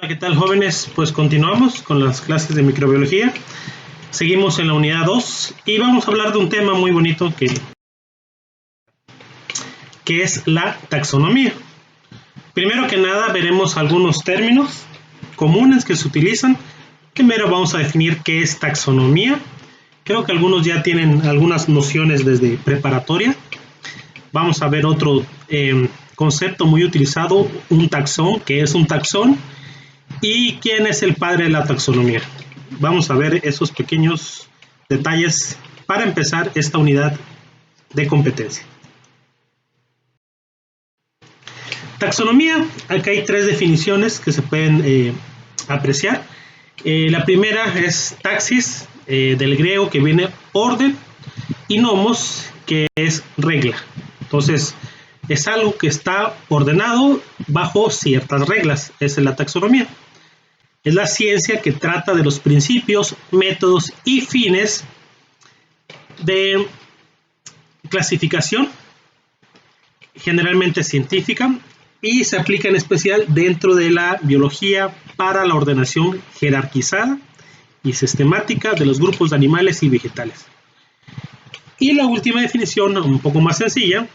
Hola, ¿qué tal, jóvenes? Pues continuamos con las clases de microbiología. Seguimos en la unidad 2 y vamos a hablar de un tema muy bonito que es la taxonomía. Primero que nada veremos algunos términos comunes que se utilizan. Primero vamos a definir qué es taxonomía. Creo que algunos ya tienen algunas nociones desde preparatoria. Vamos a ver otro concepto muy utilizado, un taxón. ¿Qué es un taxón? ¿Y quién es el padre de la taxonomía? Vamos a ver esos pequeños detalles para empezar esta unidad de competencia. Taxonomía, acá hay tres definiciones que se pueden apreciar. La primera es taxis, del griego, que viene orden, y nomos, que es regla. Entonces, es algo que está ordenado bajo ciertas reglas. Esa es la taxonomía. Es la ciencia que trata de los principios, métodos y fines de clasificación, generalmente científica, y se aplica en especial dentro de la biología para la ordenación jerarquizada y sistemática de los grupos de animales y vegetales. Y la última definición, un poco más sencilla,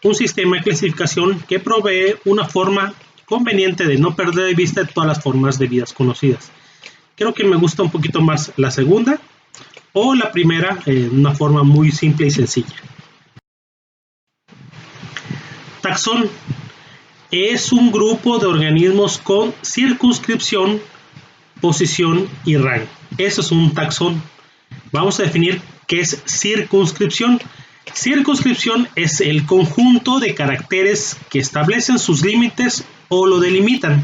un sistema de clasificación que provee una forma conveniente de no perder de vista todas las formas de vidas conocidas. Creo que me gusta un poquito más la segunda o la primera, una forma muy simple y sencilla. Taxón es un grupo de organismos con circunscripción, posición y rango. Eso es un taxón. Vamos a definir qué es circunscripción. Circunscripción es el conjunto de caracteres que establecen sus límites o lo delimitan,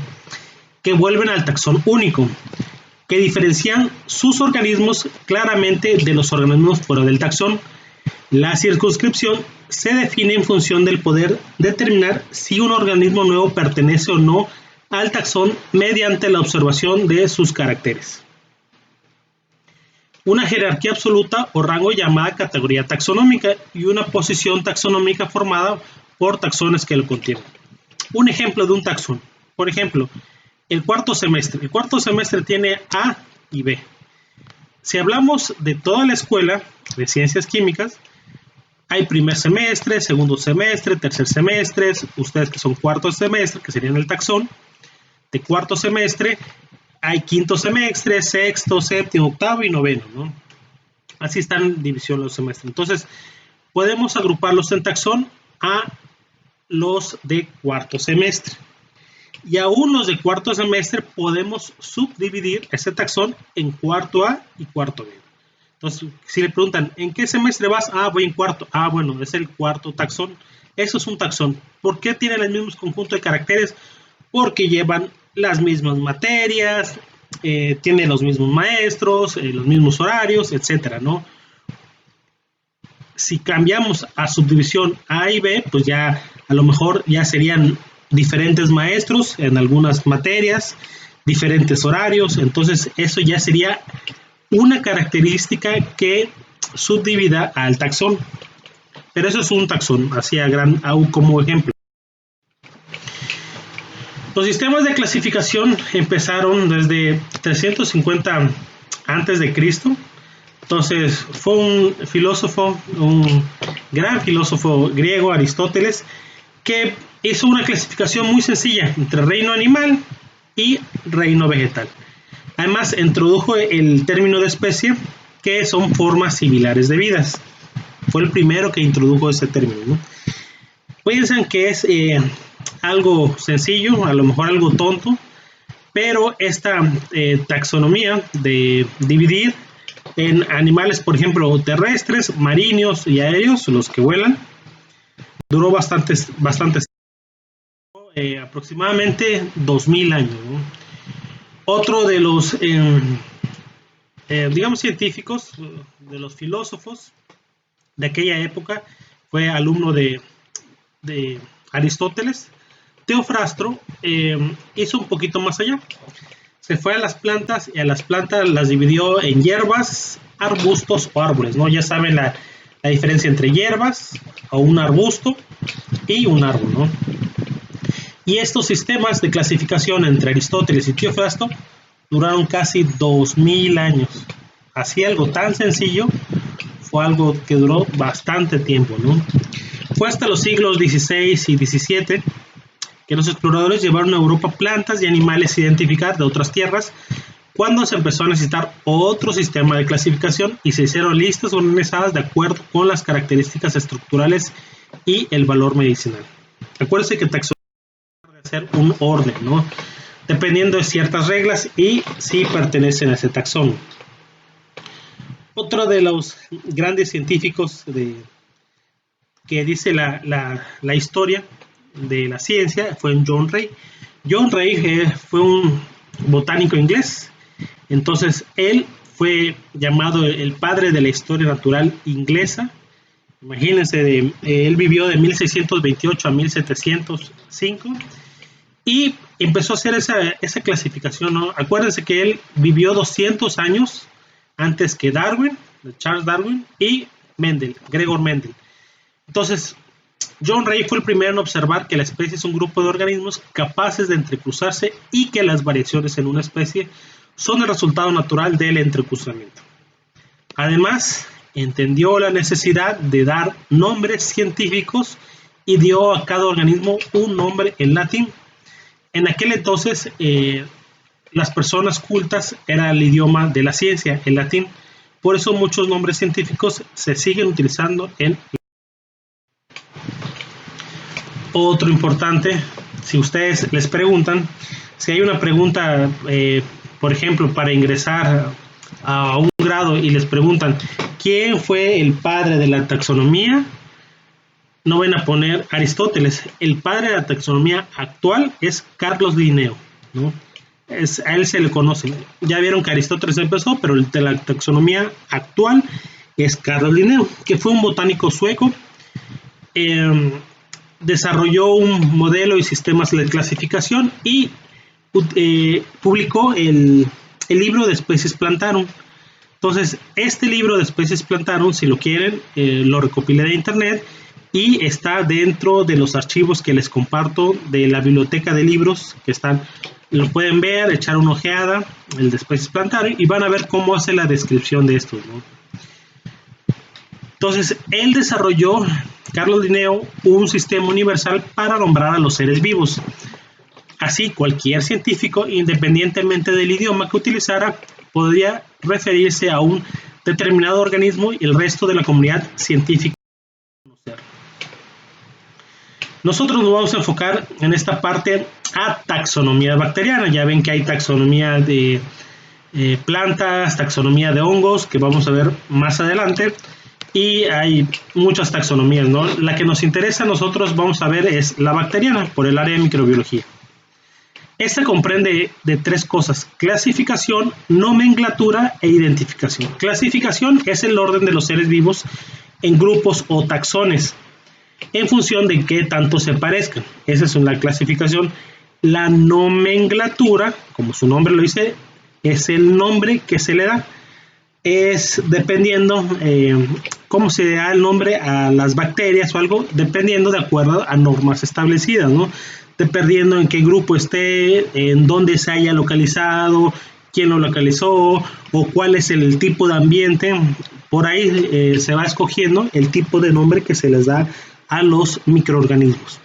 que vuelven al taxón único, que diferencian sus organismos claramente de los organismos fuera del taxón. La circunscripción se define en función del poder determinar si un organismo nuevo pertenece o no al taxón mediante la observación de sus caracteres. Una jerarquía absoluta o rango llamada categoría taxonómica y una posición taxonómica formada por taxones que lo contienen. Un ejemplo de un taxón, por ejemplo, el cuarto semestre. El cuarto semestre tiene A y B. Si hablamos de toda la escuela de ciencias químicas, hay primer semestre, segundo semestre, tercer semestre, ustedes que son cuarto semestre, que serían el taxón, de cuarto semestre, hay quinto semestre, sexto, séptimo, octavo y noveno, ¿no? Así están en división los semestres. Entonces, podemos agruparlos en taxón a los de cuarto semestre. Y aún los de cuarto semestre podemos subdividir ese taxón en cuarto A y cuarto B. Entonces, si le preguntan, ¿en qué semestre vas? Ah, voy en cuarto. Ah, bueno, es el cuarto taxón. Eso es un taxón. ¿Por qué tienen el mismo conjunto de caracteres? Porque llevan las mismas materias, tienen los mismos maestros, los mismos horarios, etcétera, ¿no? Si cambiamos a subdivisión A y B, pues ya a lo mejor ya serían diferentes maestros en algunas materias, diferentes horarios, entonces eso ya sería una característica que subdivida al taxón. Pero eso es un taxón, así como ejemplo. Los sistemas de clasificación empezaron desde 350 antes de Cristo. Entonces fue un gran filósofo griego, Aristóteles, que hizo una clasificación muy sencilla entre reino animal y reino vegetal. Además introdujo el término de especie, que son formas similares de vidas. Fue el primero que introdujo ese término, ¿no? Piensan que es algo sencillo, a lo mejor algo tonto, pero esta taxonomía de dividir en animales, por ejemplo, terrestres, marinos y aéreos, los que vuelan, duró bastante aproximadamente 2000 años, ¿no? Otro de los digamos científicos, de los filósofos de aquella época, fue alumno de Aristóteles, Teofrastro, hizo un poquito más allá. Se fue a las plantas y a las plantas las dividió en hierbas, arbustos o árboles, ¿no? Ya saben la diferencia entre hierbas o un arbusto y un árbol, ¿no? Y estos sistemas de clasificación entre Aristóteles y Teofrasto duraron casi 2000 años. Así algo tan sencillo fue algo que duró bastante tiempo, ¿no? Fue hasta los siglos XVI y XVII que los exploradores llevaron a Europa plantas y animales a identificar de otras tierras, cuando se empezó a necesitar otro sistema de clasificación y se hicieron listas organizadas de acuerdo con las características estructurales y el valor medicinal. Acuérdense que taxonomía debe ser un orden, ¿no? Dependiendo de ciertas reglas y si pertenecen a ese taxón. Otro de los grandes científicos que dice la historia de la ciencia fue John Ray. John Ray fue un botánico inglés. Entonces él fue llamado el padre de la historia natural inglesa. Imagínense, él vivió de 1628 a 1705 y empezó a hacer esa clasificación, ¿no? Acuérdense que él vivió 200 años antes que Darwin, Charles Darwin, y Gregor Mendel. Entonces, John Ray fue el primero en observar que la especie es un grupo de organismos capaces de entrecruzarse y que las variaciones en una especie son el resultado natural del entrecruzamiento. Además, entendió la necesidad de dar nombres científicos y dio a cada organismo un nombre en latín. En aquel entonces, las personas cultas era el idioma de la ciencia, el latín. Por eso muchos nombres científicos se siguen utilizando en. Otro importante, si ustedes les preguntan, si hay una pregunta, por ejemplo, para ingresar a un grado y les preguntan quién fue el padre de la taxonomía, no van a poner Aristóteles. El padre de la taxonomía actual es Carlos Linneo, ¿no? A él se le conoce. Ya vieron que Aristóteles empezó, pero el de la taxonomía actual es Carlos Linneo, que fue un botánico sueco. Desarrolló un modelo y sistemas de clasificación y publicó el libro de Species Plantarum. Entonces, este libro de Species Plantarum, si lo quieren, lo recopilé de internet y está dentro de los archivos que les comparto de la biblioteca de libros que están. Lo pueden ver, echar una ojeada, el de Species Plantarum, y van a ver cómo hace la descripción de esto, ¿no? Entonces, él desarrolló, Carlos Linneo, un sistema universal para nombrar a los seres vivos. Así, cualquier científico, independientemente del idioma que utilizara, podría referirse a un determinado organismo y el resto de la comunidad científica. Nosotros nos vamos a enfocar en esta parte a taxonomía bacteriana. Ya ven que hay taxonomía de plantas, taxonomía de hongos, que vamos a ver más adelante. Y hay muchas taxonomías, ¿no? La que nos interesa a nosotros, vamos a ver, es la bacteriana, por el área de microbiología. Esta comprende de tres cosas: clasificación, nomenclatura e identificación. Clasificación es el orden de los seres vivos en grupos o taxones, en función de qué tanto se parezcan. Esa es una clasificación. La nomenclatura, como su nombre lo dice, es el nombre que se le da. Es dependiendo cómo se da el nombre a las bacterias o algo, dependiendo de acuerdo a normas establecidas, ¿no? Dependiendo en qué grupo esté, en dónde se haya localizado, quién lo localizó o cuál es el tipo de ambiente. Por ahí se va escogiendo el tipo de nombre que se les da a los microorganismos.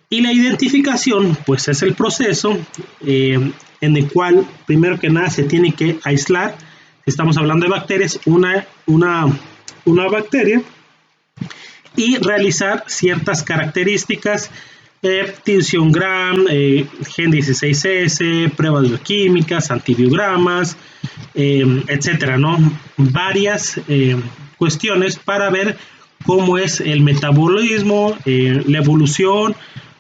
Y la identificación, pues es el proceso en el cual, primero que nada, se tiene que aislar. Estamos hablando de bacterias, una bacteria, y realizar ciertas características, tinción Gram, gen 16S, pruebas bioquímicas, antibiogramas, etcétera, ¿no? Varias cuestiones para ver cómo es el metabolismo, la evolución,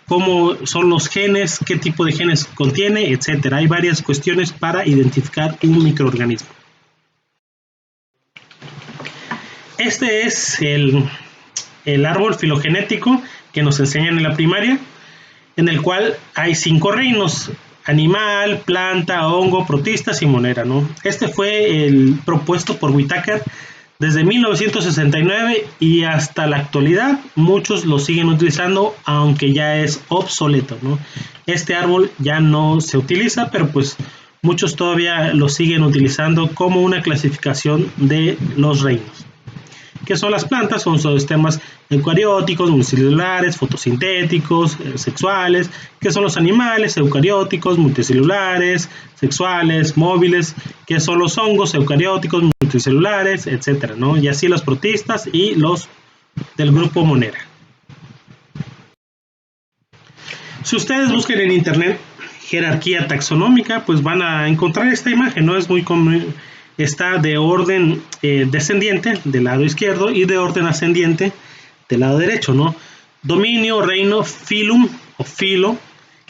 cómo son los genes, qué tipo de genes contiene, etcétera. Hay varias cuestiones para identificar un microorganismo. Este es el árbol filogenético que nos enseñan en la primaria, en el cual hay 5 reinos: animal, planta, hongo, protistas y monera, ¿no? Este fue el propuesto por Whittaker Desde 1969 y hasta la actualidad, muchos lo siguen utilizando, aunque ya es obsoleto, ¿no? Este árbol ya no se utiliza, pero pues muchos todavía lo siguen utilizando como una clasificación de los reinos. ¿Qué son las plantas? Son sistemas eucarióticos, multicelulares, fotosintéticos, sexuales. ¿Qué son los animales? Eucarióticos, multicelulares, sexuales, móviles. ¿Qué son los hongos? Eucarióticos, multicelulares, etcétera, ¿no? Y así los protistas y los del grupo Monera. Si ustedes buscan en internet jerarquía taxonómica, pues van a encontrar esta imagen, ¿no? Es muy común. Está de orden descendiente del lado izquierdo y de orden ascendiente del lado derecho, ¿no? Dominio, reino, filum o filo,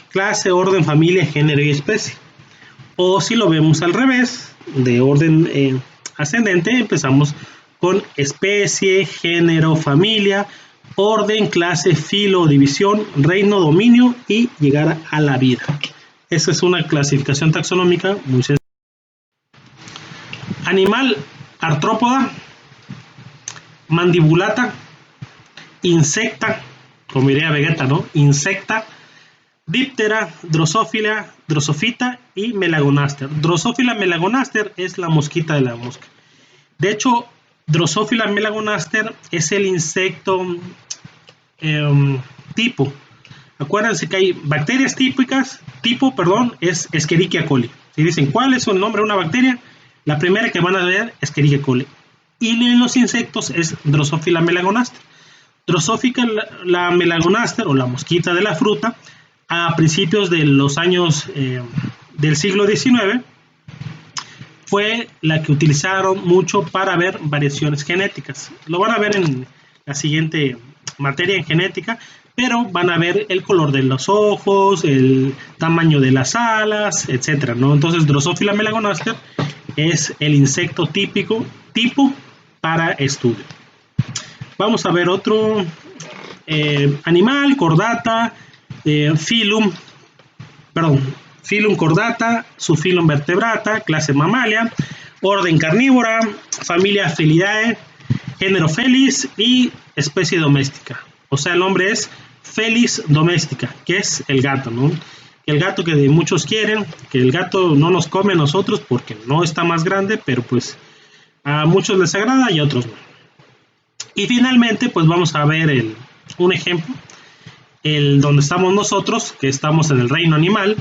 clase, orden, familia, género y especie. O si lo vemos al revés, de orden ascendente, empezamos con especie, género, familia, orden, clase, filo, división, reino, dominio y llegar a la vida. Esa es una clasificación taxonómica muy sencilla. Animal, artrópoda, mandibulata, insecta, como diría Vegeta, ¿no? Insecta, díptera, drosófila, drosofita y melagonaster. Drosófila melagonaster es la mosquita de la mosca. De hecho, Drosophila melanogaster es el insecto tipo. Acuérdense que hay bacterias típicas, es Escherichia coli. Si dicen cuál es el nombre de una bacteria, la primera que van a ver es Escherichia coli. Y en los insectos es Drosophila melanogaster. Drosophila melanogaster, o la mosquita de la fruta, a principios de los años del siglo XIX, fue la que utilizaron mucho para ver variaciones genéticas. Lo van a ver en la siguiente materia en genética, pero van a ver el color de los ojos, el tamaño de las alas, etcétera, ¿no? Entonces, Drosophila melanogaster es el insecto tipo para estudio. Vamos a ver otro animal, cordata, filum cordata, subfilum vertebrata, clase Mammalia, orden carnívora, familia Felidae, género Felis y especie doméstica. O sea, el nombre es Felis doméstica, que es el gato, ¿no? El gato que muchos quieren, que el gato no nos come a nosotros porque no está más grande, pero pues a muchos les agrada y a otros no. Y finalmente, pues vamos a ver un ejemplo, donde estamos nosotros, que estamos en el reino animal.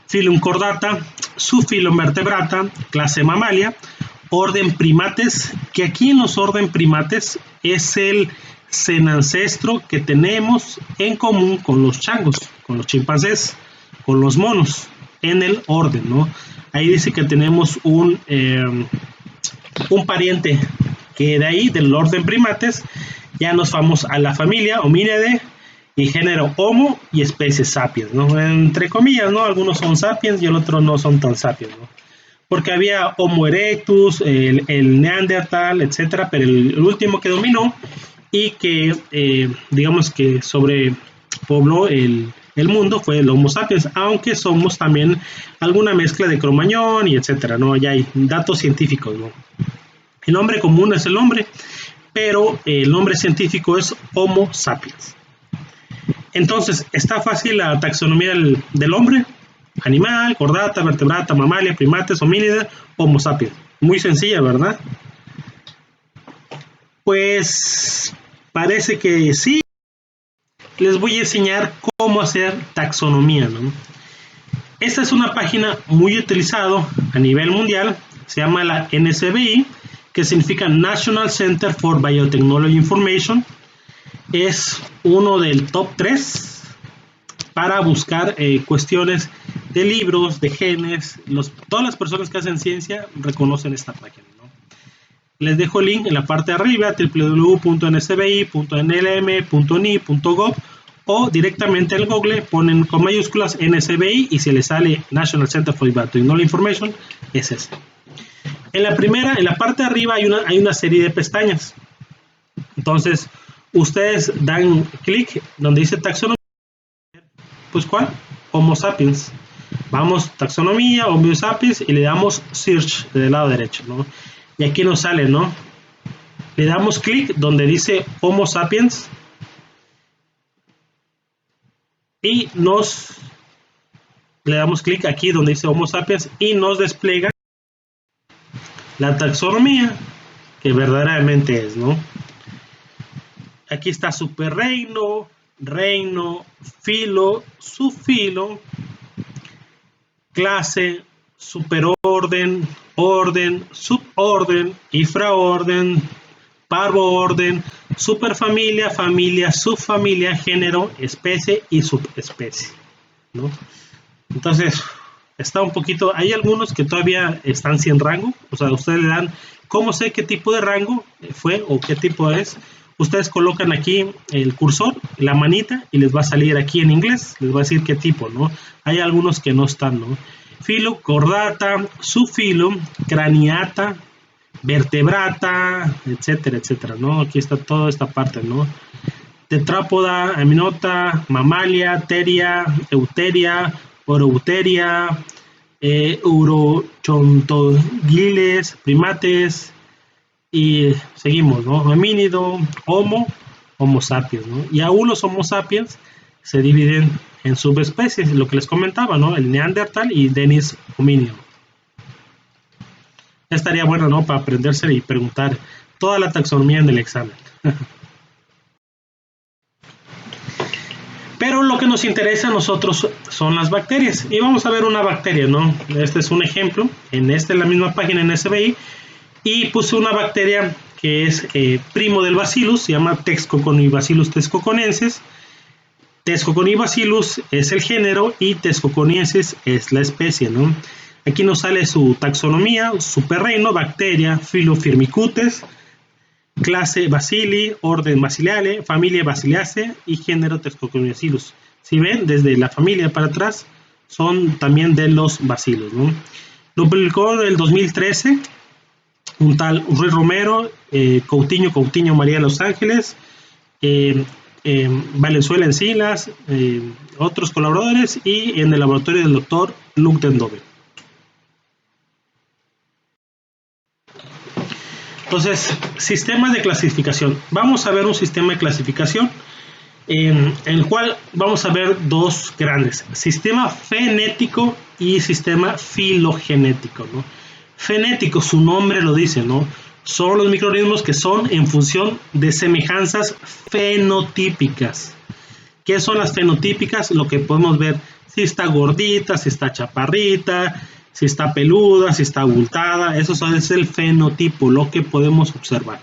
Filum cordata, subfilum vertebrata, clase Mammalia, orden primates, que aquí en los orden primates es el senancestro que tenemos en común con los changos, con los chimpancés, con los monos, en el orden, ¿no? Ahí dice que tenemos un pariente que de ahí, del orden primates, ya nos vamos a la familia Hominidae, y género Homo y especie Sapiens, ¿no? Entre comillas, ¿no? Algunos son Sapiens y el otro no son tan Sapiens, ¿no? Porque había Homo erectus, el Neandertal, etcétera, pero el último que dominó y que, digamos que sobrepobló el mundo fue el Homo sapiens, aunque somos también alguna mezcla de Cromañón y etcétera, ¿no? Ya hay datos científicos, ¿no? El nombre común es el hombre, pero el nombre científico es Homo sapiens. Entonces, está fácil la taxonomía del hombre: animal, cordata, vertebrata, mamalia, primates, homínida, Homo sapiens. Muy sencilla, ¿verdad? Pues parece que sí. Les voy a enseñar cómo hacer taxonomía, ¿no? Esta es una página muy utilizada a nivel mundial, se llama la NCBI, que significa National Center for Biotechnology Information. Es uno del top 3 para buscar cuestiones de libros, de genes. Todas las personas que hacen ciencia reconocen esta página, ¿no? Les dejo el link en la parte de arriba, www.ncbi.nlm.ni.gov, o directamente en Google ponen con mayúsculas NCBI y si les sale National Center for Biotechnology Information, es este. En la parte de arriba hay una serie de pestañas. Entonces, ustedes dan clic donde dice taxonomía. Pues ¿cuál? Homo sapiens. Vamos, taxonomía, Homo sapiens, y le damos search del lado derecho, ¿no? Y aquí nos sale, ¿no? le damos clic donde dice Homo sapiens y le damos clic aquí donde dice Homo sapiens y nos despliega la taxonomía que verdaderamente es, ¿no? Aquí está superreino, reino, filo, subfilo, clase, superorden, orden, suborden, infraorden, parvoorden, superfamilia, familia, subfamilia, género, especie y subespecie, ¿no? Entonces, está un poquito, hay algunos que todavía están sin rango, o sea, ustedes le dan, ¿cómo sé qué tipo de rango fue o qué tipo es? Ustedes colocan aquí el cursor, la manita, y les va a salir aquí en inglés, les va a decir qué tipo, ¿no? Hay algunos que no están, ¿no? Filo, cordata, subfilo, craniata, vertebrata, etcétera, etcétera, ¿no? Aquí está toda esta parte, ¿no? Tetrápoda, aminota, mamalia, teria, euteria, oreuteria, urochontogiles, primates, y seguimos, ¿no? Homínido, Homo sapiens, ¿no? Y aún los Homo sapiens se dividen en subespecies, lo que les comentaba, ¿no? El Neandertal y Denis homíneo. Estaría bueno, ¿no? Para aprenderse y preguntar toda la taxonomía en el examen. Pero lo que nos interesa a nosotros son las bacterias. Y vamos a ver una bacteria, ¿no? Este es un ejemplo. En la misma página en SBI. Y puse una bacteria que es primo del bacillus, se llama Texcoconibacillus texcoconensis. Texcoconibacillus es el género y Texcoconiensis es la especie, ¿no? Aquí nos sale su taxonomía, superreino, bacteria, filo Firmicutes, clase Bacilli, orden Bacilliale, familia Bacilliaceae y género Texcoconibacillus. Si ven, desde la familia para atrás son también de los bacillus, ¿no? Lo publicó en el 2013 un tal Ruiz Romero, Coutinho María Los Ángeles, Valenzuela Encinas, otros colaboradores y en el laboratorio del doctor Luc Dendoven. Entonces, sistemas de clasificación. Vamos a ver un sistema de clasificación en el cual vamos a ver dos grandes, sistema fenético y sistema filogenético, ¿no? Fenético, su nombre lo dice, ¿no? Son los microorganismos que son en función de semejanzas fenotípicas. ¿Qué son las fenotípicas? Lo que podemos ver, si está gordita, si está chaparrita, si está peluda, si está abultada, eso es el fenotipo, lo que podemos observar.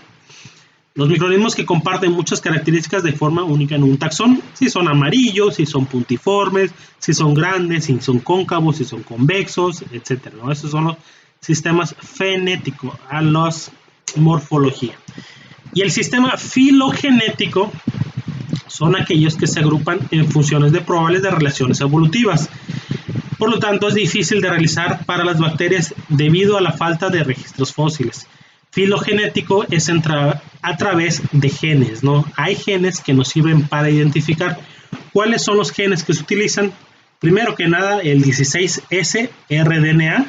Los microorganismos que comparten muchas características de forma única en un taxón, si son amarillos, si son puntiformes, si son grandes, si son cóncavos, si son convexos, etc., ¿no? Esos son los sistemas fenéticos, a la morfología. Y el sistema filogenético son aquellos que se agrupan en funciones de probables de relaciones evolutivas. Por lo tanto, es difícil de realizar para las bacterias debido a la falta de registros fósiles. Filogenético es a través de genes, ¿no? Hay genes que nos sirven para identificar cuáles son los genes que se utilizan. Primero que nada, el 16S rDNA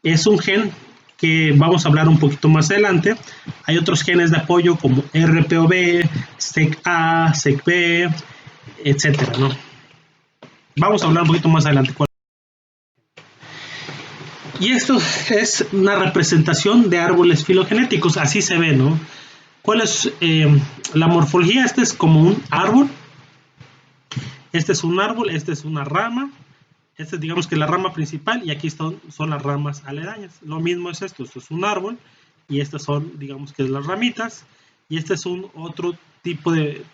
es un gen que vamos a hablar un poquito más adelante. Hay otros genes de apoyo como RPOB, SEC-A, SEC-B, etcétera, ¿no? Vamos a hablar un poquito más adelante. Y esto es una representación de árboles filogenéticos, así se ve, ¿no? ¿Cuál es la morfología? Este es como un árbol, este es un árbol, este es una rama, este digamos que es la rama principal y aquí son las ramas aledañas. Lo mismo es esto es un árbol y estas son, digamos que las ramitas y este es otro tipo de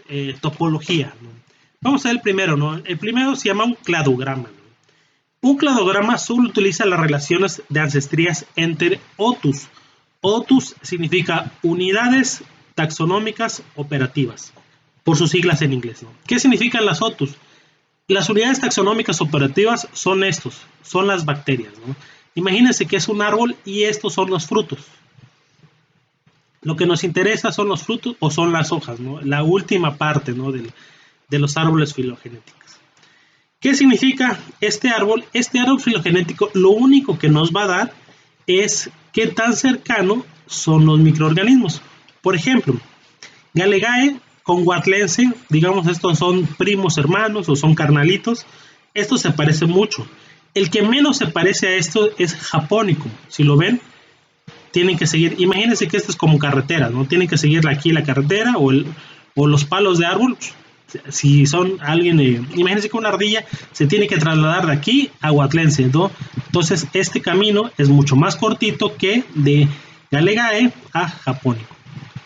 topología, ¿no? Vamos a ver el primero, ¿no? El primero se llama un cladograma, ¿no? Un cladograma solo utiliza las relaciones de ancestrías entre OTUS. OTUS significa unidades taxonómicas operativas, por sus siglas en inglés, ¿no? ¿Qué significan las OTUS? Las unidades taxonómicas operativas son son las bacterias, ¿no? Imagínense que es un árbol y estos son los frutos. Lo que nos interesa son los frutos o son las hojas, ¿no? La última parte, ¿no? de los árboles filogenéticos. ¿Qué significa este árbol? Este árbol filogenético lo único que nos va a dar es qué tan cercano son los microorganismos. Por ejemplo, Galegae con Huatlense, digamos estos son primos hermanos o son carnalitos, estos se parecen mucho. El que menos se parece a esto es Japónico, si lo ven, tienen que seguir, imagínense que esto es como carretera, ¿no? Tienen que seguir aquí la carretera o los palos de árbol. Si son alguien, imagínense que una ardilla se tiene que trasladar de aquí a Huatlense, ¿no? Entonces este camino es mucho más cortito que de Galegae a Japónico.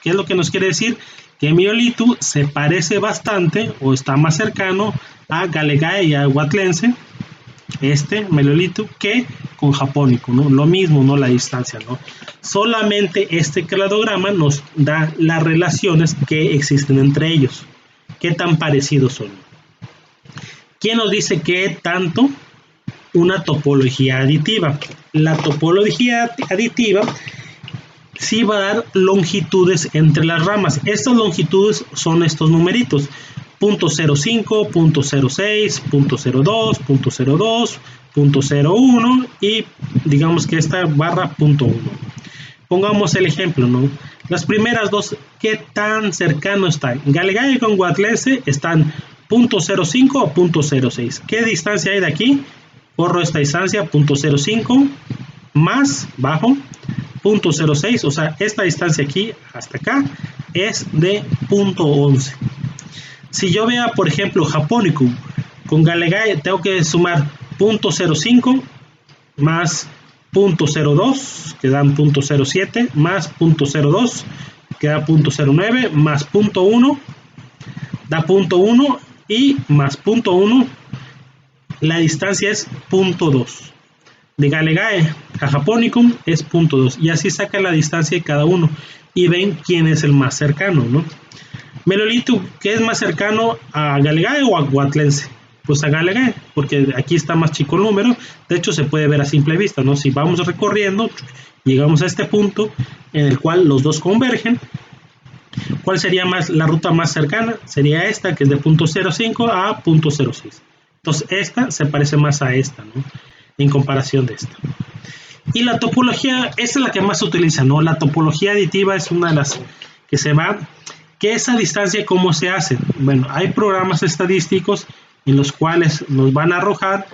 ¿Qué es lo que nos quiere decir? Que Meollitu se parece bastante o está más cercano a Galegae y a Huatlense, Meollitu, que con Japónico, ¿no? Lo mismo, no la distancia, ¿no? Solamente este cladograma nos da las relaciones que existen entre ellos, qué tan parecidos son. ¿Quién nos dice qué tanto? Una topología aditiva. La topología aditiva sí va a dar longitudes entre las ramas. Estas longitudes son estos numeritos: 0.05, 0.06, 0.02, 0.02, 0.01 y digamos que esta barra 0.1. Pongamos el ejemplo, ¿no? Las primeras dos, ¿qué tan cercano están? Galegae con Huatlense están 0.05 o 0.06. ¿Qué distancia hay de aquí? Corro esta distancia, 0.05 más bajo 0.06, o sea, esta distancia aquí hasta acá es de 0.11. Si yo vea, por ejemplo, Japónico con Galegae, tengo que sumar 0.05 más 0.02, que dan 0.07, más 0.02, que da 0.09, más 0.1, da 0.1 y más 0.1, la distancia es 0.2. De Galegae a Japónico es 0.2 y así saca la distancia de cada uno y ven quién es el más cercano, ¿no? Meollitu, ¿qué es más cercano a Galegae o a Huatlense? Pues a Galegae, porque aquí está más chico el número. De hecho se puede ver a simple vista, ¿no? Si vamos recorriendo, llegamos a este punto en el cual los dos convergen. ¿Cuál sería la ruta más cercana? Sería esta, que es de 0.05 a 0.06. Entonces esta se parece más a esta, ¿no? En comparación de esta. Y la topología, esta es la que más se utiliza, ¿no? La topología aditiva es una de las que se va. ¿Qué esa distancia cómo se hace? Bueno, hay programas estadísticos en los cuales nos van a arrojar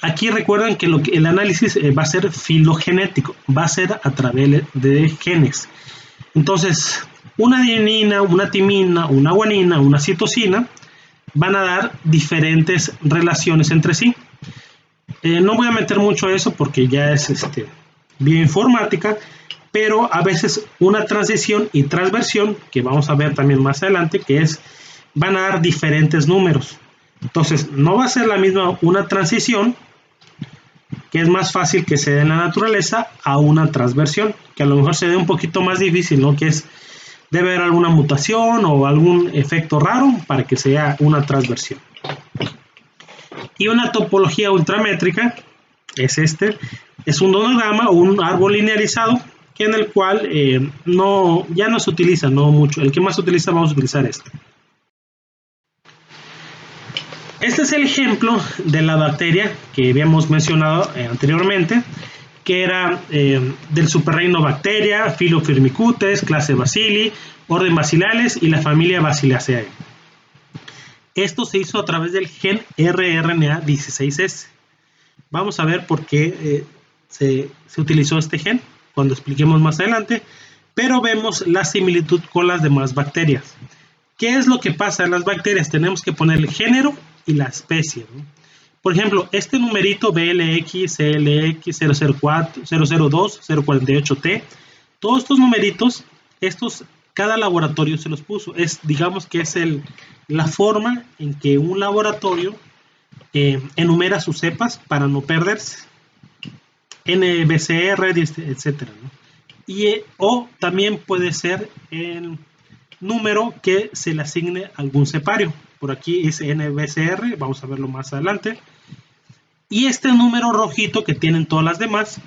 aquí recuerdan que el análisis va a ser filogenético, va a ser a través de genes. Entonces, una adenina, una timina, una guanina, una citosina van a dar diferentes relaciones entre sí. No voy a meter mucho a eso porque ya es bioinformática, pero a veces una transición y transversión, que vamos a ver también más adelante, van a dar diferentes números. Entonces, no va a ser la misma una transición, que es más fácil que se dé en la naturaleza, a una transversión, que a lo mejor se dé un poquito más difícil, ¿no? Debe haber alguna mutación o algún efecto raro para que sea una transversión. Y una topología ultramétrica es un donograma o un árbol linearizado en el cual ya no se utiliza mucho. El que más se utiliza, vamos a utilizar este. Este es el ejemplo de la bacteria que habíamos mencionado anteriormente, que era del superreino Bacteria, filo Firmicutes, clase Bacilli, orden Bacillales y la familia Bacilliaceae. Esto se hizo a través del gen rRNA16S. Vamos a ver por qué se utilizó este gen cuando expliquemos más adelante, pero vemos la similitud con las demás bacterias. ¿Qué es lo que pasa en las bacterias? Tenemos que poner el género y la especie, ¿no? Por ejemplo, este numerito BLX, CLX, 004, 002, 048T, todos estos numeritos, cada laboratorio se los puso. Digamos que es la forma en que un laboratorio enumera sus cepas para no perderse. NBCR, etcétera, ¿no? O también puede ser el número que se le asigne a algún cepario. Por aquí es NBCR, vamos a verlo más adelante. Y este número rojito que tienen todas las demás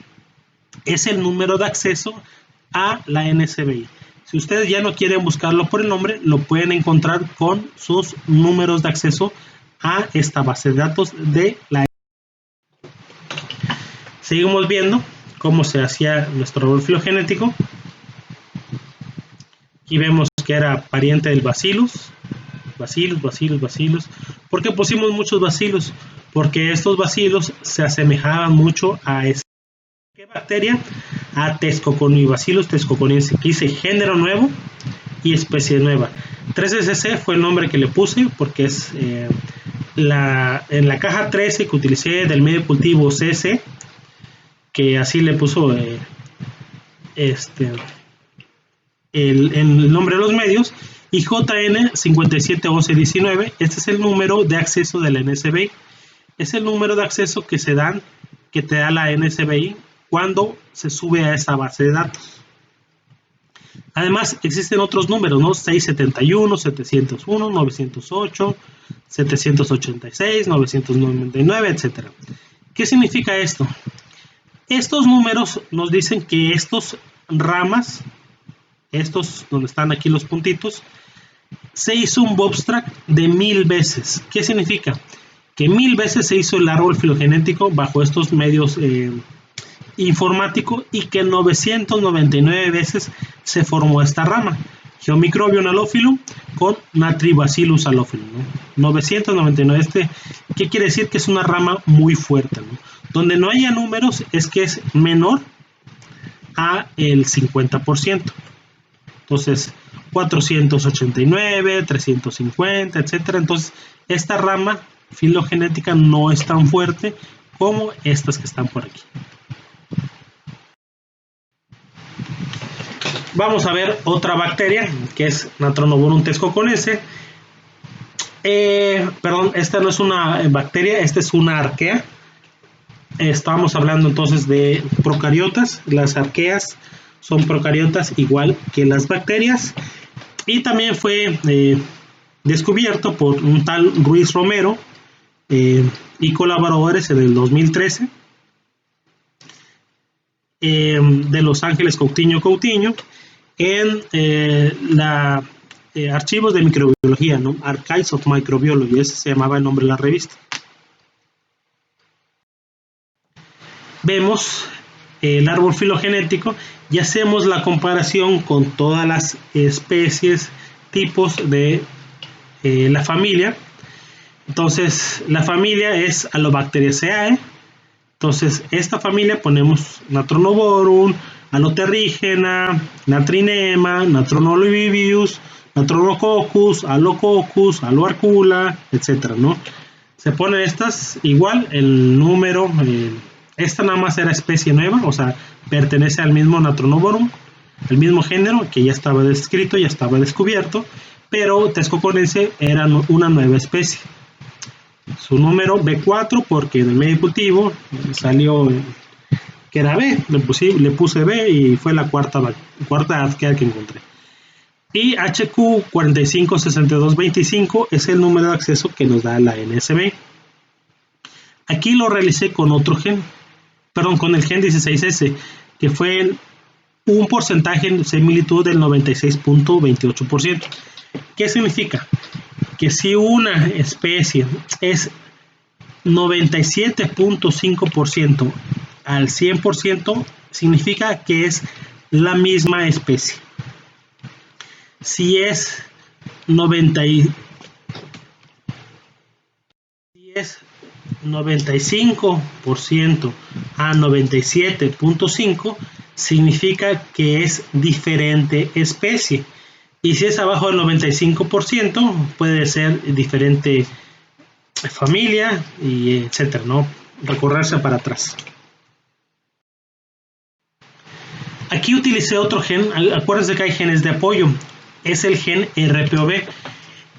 es el número de acceso a la NCBI. Si ustedes ya no quieren buscarlo por el nombre, lo pueden encontrar con sus números de acceso a esta base de datos de la. Seguimos viendo cómo se hacía nuestro árbol filogenético. y vemos que era pariente del Bacillus. ¿Por qué pusimos muchos Bacillus? Porque estos Bacillus se asemejaban mucho a esta bacteria, a Bacillus thescoconiense, que dice género nuevo y especie nueva. 13cc fue el nombre que le puse porque es en la caja 13 que utilicé del medio cultivo CC, que así le puso el nombre de los medios, y JN 571119. Este es el número de acceso de la NSBI. Es el número de acceso que te da la NSBI cuando se sube a esta base de datos. Además, existen otros números, ¿no? 671, 701, 908, 786, 999, etc. ¿Qué significa esto? Estos números nos dicen que estos ramas, estos donde están aquí los puntitos, se hizo un Bobstrack de 1000 veces. ¿Qué significa? Que 1000 veces se hizo el árbol filogenético bajo estos medios informáticos y que 999 veces se formó esta rama, Geomicrobium Halophilum con Natribacillus Halophilum, ¿no? 999, ¿qué quiere decir? Que es una rama muy fuerte, ¿no? Donde no haya números es que es menor a el 50%. Entonces, 489, 350, etcétera. Entonces, esta rama filogenética no es tan fuerte como estas que están por aquí. Vamos a ver otra bacteria que es Natronoborum thescoconiense. Perdón, esta no es una bacteria, esta es una arquea. Estamos hablando entonces de procariotas. Las arqueas son procariotas igual que las bacterias. Y también fue descubierto por un tal Ruiz Romero y colaboradores en el 2013 de Los Ángeles Coutinho en archivos de microbiología, ¿no? Archives of Microbiology, ese se llamaba el nombre de la revista. Vemos el árbol filogenético y hacemos la comparación con todas las especies, tipos de la familia. Entonces, la familia es Alobacteriaceae. Entonces, esta familia ponemos Natronoborum, Aloterrígena, Natrinema, Natronolobibius, Natronococcus, Alococcus, Aloarcula, etcétera, ¿no? Se ponen estas igual, el número, esta nada más era especie nueva, o sea, pertenece al mismo Natronoborum, el mismo género que ya estaba descrito, ya estaba descubierto, pero Thescoconiense era una nueva especie. Su número B4 porque en el medio cultivo salió que era B, le puse B y fue la cuarta arquea que encontré. Y HQ 456225 es el número de acceso que nos da la NSB. Aquí lo realicé con otro gen, perdón, con el gen 16S, que fue un porcentaje de similitud del 96.28%. ¿Qué significa? Que si una especie es 97.5% al 100%, significa que es la misma especie. Si es 95% a 97.5%, significa que es diferente especie. Y si es abajo del 95%, puede ser diferente familia, y etcétera, ¿no? Recorrerse para atrás. Aquí utilicé otro gen, acuérdense que hay genes de apoyo, es el gen RPOB.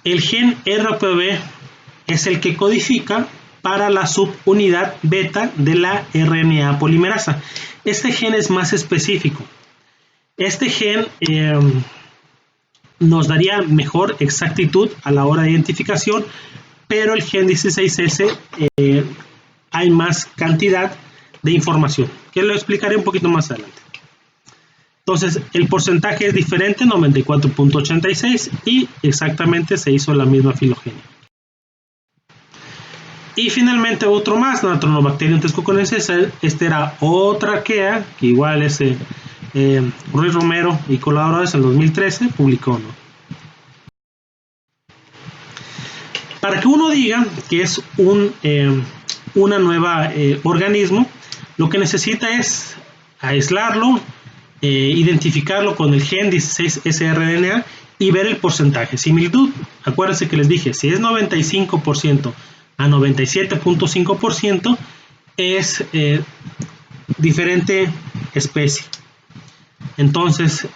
El gen RPOB es el que codifica para la subunidad beta de la RNA polimerasa. Este gen es más específico. Este gen nos daría mejor exactitud a la hora de identificación, pero el gen 16S hay más cantidad de información, que lo explicaré un poquito más adelante. Entonces, el porcentaje es diferente, 94.86, y exactamente se hizo la misma filogenia. Y finalmente otro más, Natronobacterium thescoconiense, este era otra arquea, que igual es Ruiz Romero y colaboradores en el 2013 publicó, ¿no? Para que uno diga que es una nueva organismo, lo que necesita es aislarlo, identificarlo con el gen 16S-rDNA y ver el porcentaje. Similitud, acuérdense que les dije, si es 95% a 97.5%, es diferente especie. Entonces,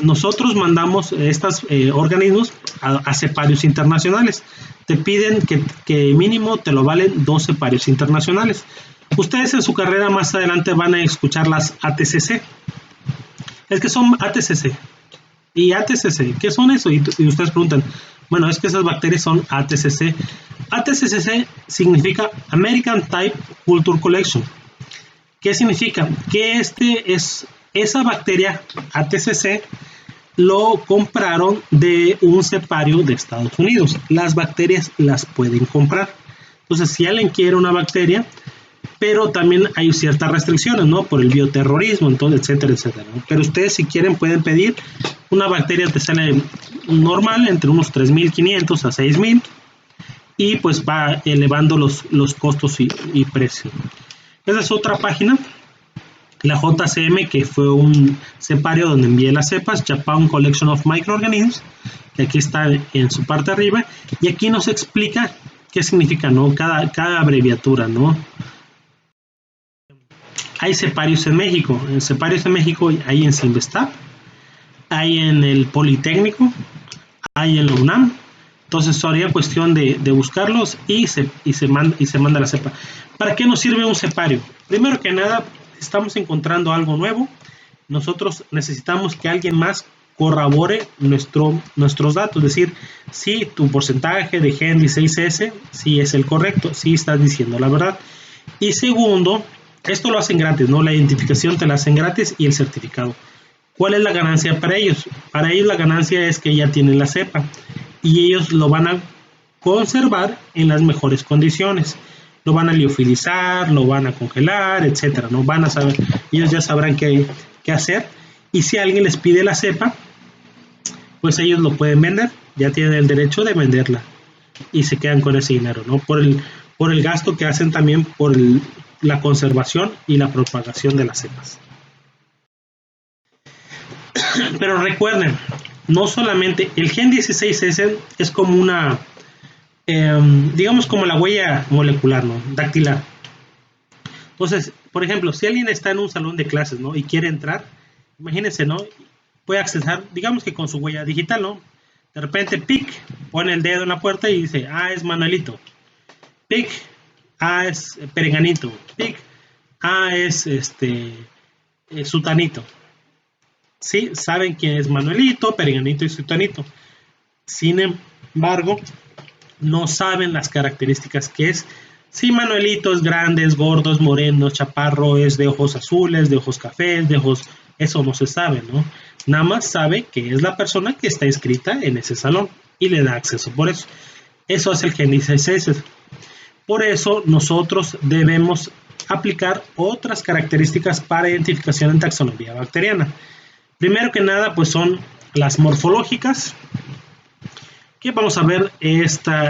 nosotros mandamos estos organismos a ceparios internacionales. Te piden que mínimo te lo valen 2 ceparios internacionales. Ustedes en su carrera más adelante van a escuchar las ATCC. Es que son ATCC. ¿Y ATCC? ¿Qué son eso? Y ustedes preguntan, bueno, es que esas bacterias son ATCC. ATCC significa American Type Culture Collection. ¿Qué significa? Que esa bacteria ATCC lo compraron de un cepario de Estados Unidos. Las bacterias las pueden comprar. Entonces, si alguien quiere una bacteria, pero también hay ciertas restricciones, ¿no? Por el bioterrorismo, entonces, etcétera, etcétera, ¿no? Pero ustedes, si quieren, pueden pedir una bacteria que sale normal entre unos 3.500 a 6.000 y pues va elevando los costos y precios. Esa es otra página. La JCM, que fue un cepario donde envié las cepas, Japan Collection of Microorganisms, que aquí está en su parte arriba, y aquí nos explica qué significa, ¿no? Cada abreviatura, ¿no? Hay ceparios en México. En ceparios en México hay en Cinvestav, hay en el Politécnico, hay en la UNAM. Entonces sería cuestión de buscarlos y se manda la cepa. ¿Para qué nos sirve un cepario? Primero que nada, estamos encontrando algo nuevo. Nosotros necesitamos que alguien más corrobore nuestros datos, es decir, si tu porcentaje de gen 16S si es el correcto, si estás diciendo la verdad. Y segundo, esto lo hacen gratis, ¿no? La identificación te la hacen gratis y el certificado. ¿Cuál es la ganancia para ellos? Para ellos la ganancia es que ya tienen la cepa y ellos lo van a conservar en las mejores condiciones. Lo van a liofilizar, lo van a congelar, etcétera, ¿no? Van a saber, ellos ya sabrán qué hacer. Y si alguien les pide la cepa, pues ellos lo pueden vender, ya tienen el derecho de venderla y se quedan con ese dinero, ¿no? Por el gasto que hacen también por la conservación y la propagación de las cepas. Pero recuerden, no solamente el gen 16S es como una, digamos como la huella molecular, ¿no? Dactilar. Entonces, por ejemplo, si alguien está en un salón de clases, ¿no? Y quiere entrar, imagínense, ¿no? Puede accesar, digamos que con su huella digital, ¿no? De repente, pic, pone el dedo en la puerta y dice, es Manuelito. Pic, es Perenganito. Pic, es Sutanito. Sí, saben quién es Manuelito, Perenganito y Sutanito. Sin embargo, no saben las características que es. Si Manuelito es grande, es gordo, es moreno, chaparro, es de ojos azules, de ojos cafés, de ojos... Eso no se sabe, ¿no? Nada más sabe que es la persona que está inscrita en ese salón y le da acceso por eso. Eso es el gen 16S. Por eso nosotros debemos aplicar otras características para identificación en taxonomía bacteriana. Primero que nada, pues son las morfológicas, que vamos a ver,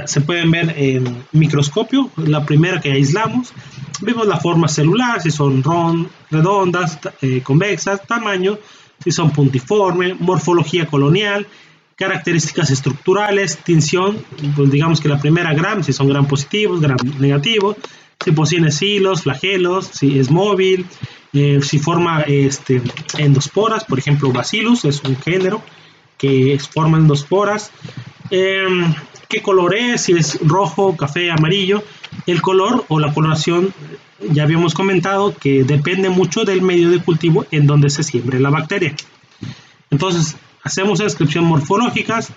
se pueden ver en microscopio. La primera que aislamos, vemos la forma celular, si son redondas, convexas, tamaño, si son puntiforme, morfología colonial, características estructurales, tinción, pues digamos que la primera gram, si son gram positivos, gram negativos, si poseen hilos, flagelos, si es móvil, si forma endosporas, por ejemplo Bacillus es un género que forma endosporas. ¿Qué color es? Si es rojo, café, amarillo. El color o la coloración, ya habíamos comentado que depende mucho del medio de cultivo en donde se siembre la bacteria. Entonces, hacemos descripción morfológicas.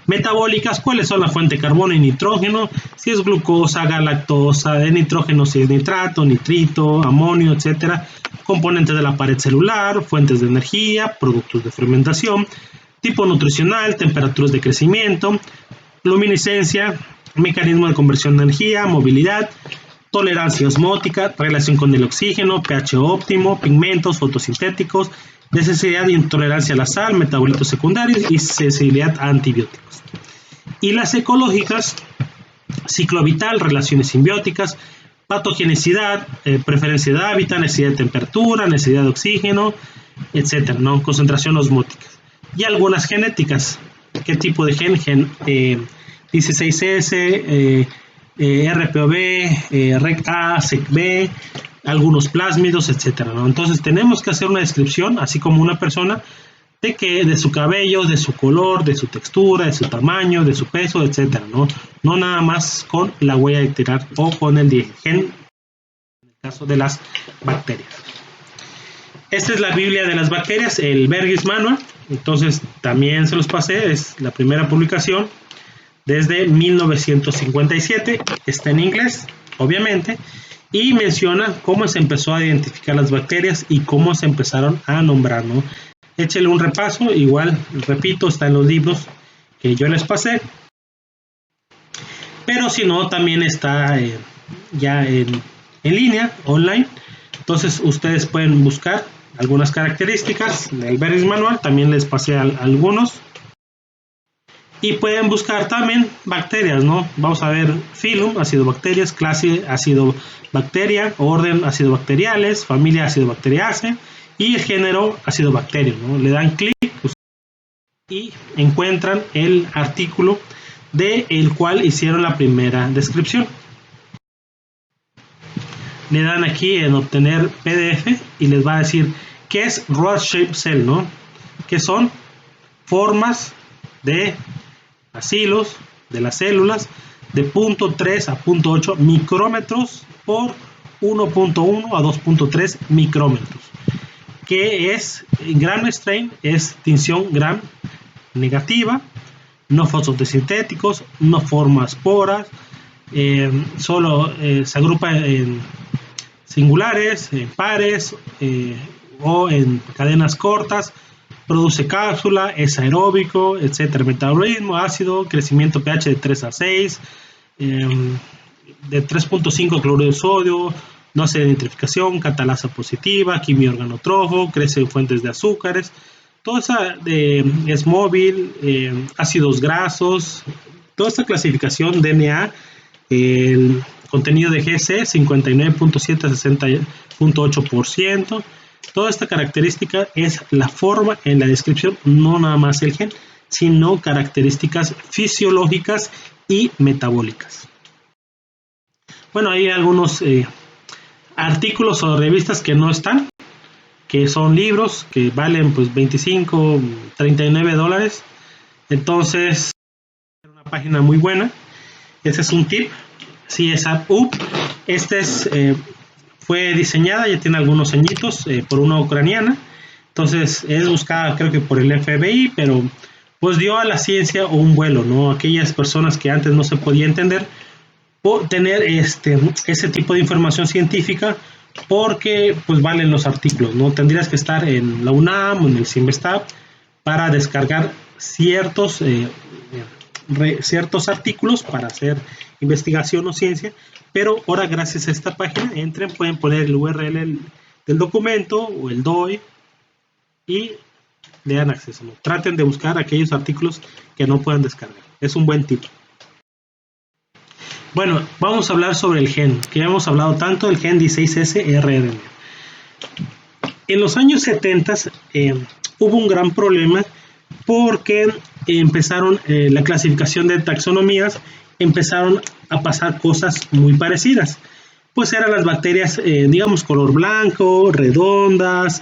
Metabólicas, ¿cuáles son la fuente de carbono y nitrógeno? Si es glucosa, galactosa, de nitrógeno si es nitrato, nitrito, amonio, etcétera. Componentes de la pared celular, fuentes de energía, productos de fermentación, tipo nutricional, temperaturas de crecimiento, luminiscencia, mecanismo de conversión de energía, movilidad, tolerancia osmótica, relación con el oxígeno, pH óptimo, pigmentos fotosintéticos, necesidad de intolerancia a la sal, metabolitos secundarios y sensibilidad a antibióticos. Y las ecológicas, ciclo vital, relaciones simbióticas, patogenicidad, preferencia de hábitat, necesidad de temperatura, necesidad de oxígeno, etcétera, ¿no? Concentración osmótica. Y algunas genéticas, qué tipo de gen, 16S, RPOB, REC-A, SEC-B, algunos plásmidos, etcétera, ¿no? Entonces tenemos que hacer una descripción, así como una persona, de su cabello, de su color, de su textura, de su tamaño, de su peso, etcétera, ¿no? No nada más con la huella dactilar o con el gen, en el caso de las bacterias. Esta es la Biblia de las bacterias, el Bergius Manual. Entonces también se los pasé, es la primera publicación desde 1957, está en inglés, obviamente, y menciona cómo se empezó a identificar las bacterias y cómo se empezaron a nombrar, ¿no? Échale un repaso, igual, repito, está en los libros que yo les pasé, pero si no, también está ya en línea, online, entonces ustedes pueden buscar algunas características del Bergius Manual, también les pasé algunos, y pueden buscar también bacterias, ¿no? Vamos a ver filum, acidobacterias, clase acidobacteria, orden acidobacteriales, familia acidobacteriaceae y el género acidobacterium, ¿no? Le dan clic y encuentran el artículo del cual hicieron la primera descripción. Le dan aquí en obtener PDF y les va a decir qué es rod shaped cell, ¿no? Que son formas de bacilos de las células de 0.3 a 0.8 micrómetros por 1.1 a 2.3 micrómetros, que es gram strain, es tinción gram negativa, no fotosintéticos, no forma esporas, solo se agrupa en singulares, en pares o en cadenas cortas, produce cápsula, es aeróbico, etcétera, metabolismo, ácido, crecimiento pH de 3 a 6, de 3.5 cloruro de sodio, no hace nitrificación, catalasa positiva, quimio organotrófico, crece en fuentes de azúcares, toda esa es móvil, ácidos grasos, toda esta clasificación DNA, el contenido de GC 59.7 a 60.8%. Toda esta característica es la forma en la descripción, no nada más el gen, sino características fisiológicas y metabólicas. Bueno, hay algunos artículos o revistas que no están, que son libros que valen pues 25, 39 dólares. Entonces, es una página muy buena. Ese es un tip. CSAP-UP. Este es... fue diseñada, ya tiene algunos añitos, por una ucraniana, entonces es buscada creo que por el FBI, pero pues dio a la ciencia un vuelo, ¿no? Aquellas personas que antes no se podía entender, por tener ese tipo de información científica, porque pues valen los artículos, ¿no? Tendrías que estar en la UNAM o en el CIMBESTAB para descargar ciertos artículos para hacer investigación o ciencia, pero ahora gracias a esta página entren, pueden poner el URL del documento o el DOI y le dan acceso, ¿no? Traten de buscar aquellos artículos que no puedan descargar, es un buen tip. Bueno, vamos a hablar sobre el gen, que ya hemos hablado tanto del gen 16S-rRNA. En los años 70 hubo un gran problema porque empezaron la clasificación de taxonomías, empezaron a pasar cosas muy parecidas. Pues eran las bacterias, digamos, color blanco, redondas,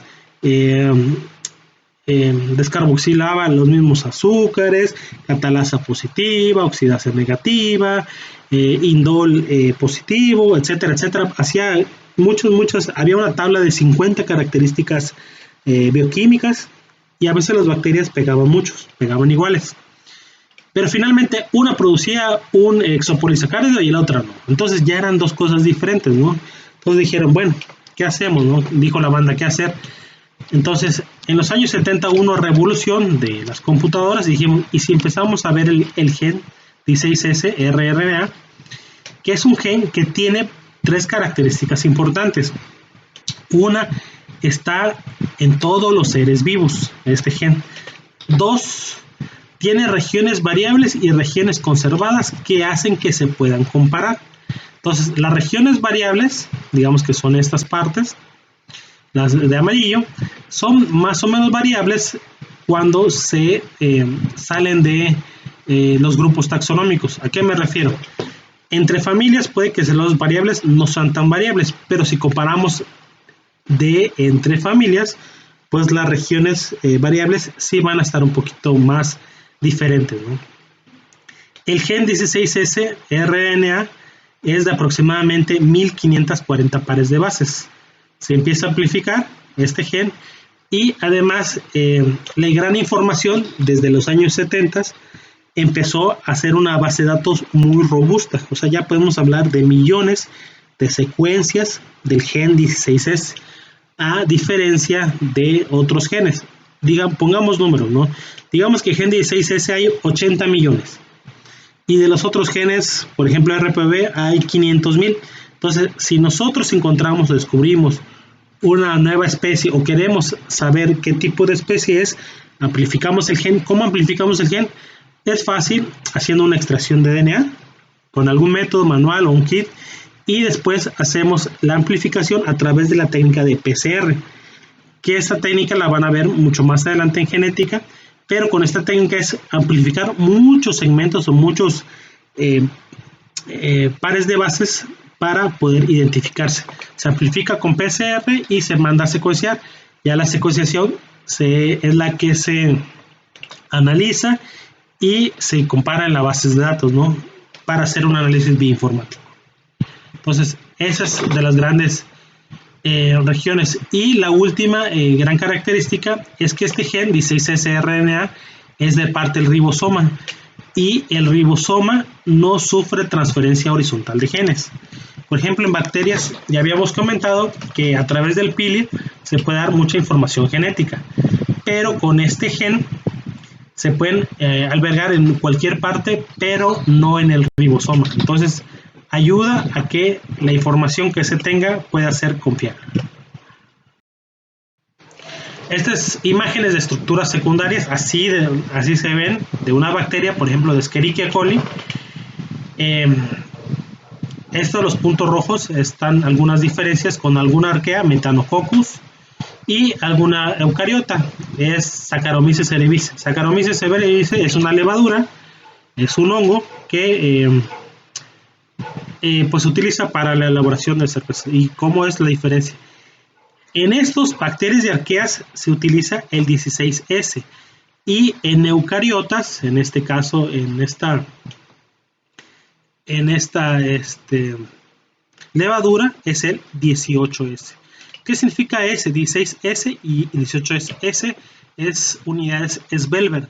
descarboxilaban los mismos azúcares, catalasa positiva, oxidasa negativa, indol positivo, etcétera, etcétera. Hacía había una tabla de 50 características bioquímicas y a veces las bacterias pegaban iguales. Pero finalmente una producía un exopolisacárido y la otra no. Entonces ya eran dos cosas diferentes, ¿no? Entonces dijeron, bueno, ¿qué hacemos, no? Dijo la banda, ¿qué hacer? Entonces, en los años 70 hubo una revolución de las computadoras y dijimos, ¿y si empezamos a ver el gen 16S-rRNA, que es un gen que tiene tres características importantes. Una, está en todos los seres vivos, este gen. Dos, tiene regiones variables y regiones conservadas que hacen que se puedan comparar. Entonces, las regiones variables, digamos que son estas partes, las de amarillo, son más o menos variables cuando se salen de los grupos taxonómicos. ¿A qué me refiero? Entre familias puede que las variables no sean tan variables, pero si comparamos de entre familias, pues las regiones variables sí van a estar un poquito más diferentes, ¿no? El gen 16S RNA es de aproximadamente 1540 pares de bases. Se empieza a amplificar este gen y además la gran información desde los años 70 empezó a hacer una base de datos muy robusta. O sea, ya podemos hablar de millones de secuencias del gen 16S, a diferencia de otros genes. Pongamos números, ¿no? Digamos que el gen 16S hay 80 millones. Y de los otros genes, por ejemplo RPV, hay 500,000. Entonces, si nosotros encontramos o descubrimos una nueva especie o queremos saber qué tipo de especie es, amplificamos el gen. ¿Cómo amplificamos el gen? Es fácil, haciendo una extracción de DNA con algún método manual o un kit, y después hacemos la amplificación a través de la técnica de PCR, que esta técnica la van a ver mucho más adelante en genética, pero con esta técnica es amplificar muchos segmentos o muchos pares de bases para poder identificarse. Se amplifica con PCR y se manda a secuenciar. Ya la secuenciación es la que se analiza y se compara en las bases de datos, ¿no? Para hacer un análisis bioinformático. Entonces, esa es de las grandes regiones. Y la última gran característica es que este gen 16S-RNA es de parte del ribosoma, y el ribosoma no sufre transferencia horizontal de genes. Por ejemplo, en bacterias ya habíamos comentado que a través del pili se puede dar mucha información genética, pero con este gen se pueden albergar en cualquier parte, pero no en el ribosoma. Entonces, ayuda a que la información que se tenga pueda ser confiable. Estas imágenes de estructuras secundarias, así se ven de una bacteria, por ejemplo de Escherichia coli. Estos, los puntos rojos, están algunas diferencias con alguna arquea, Metanococcus, y alguna eucariota, es Saccharomyces cerevisiae. Saccharomyces cerevisiae es una levadura, es un hongo que pues se utiliza para la elaboración de cerveza. ¿Y cómo es la diferencia? En estos bacterias y arqueas se utiliza el 16S, y en eucariotas, en este caso en esta levadura, es el 18S. ¿Qué significa S? 16S y 18S. S es unidades Svelber,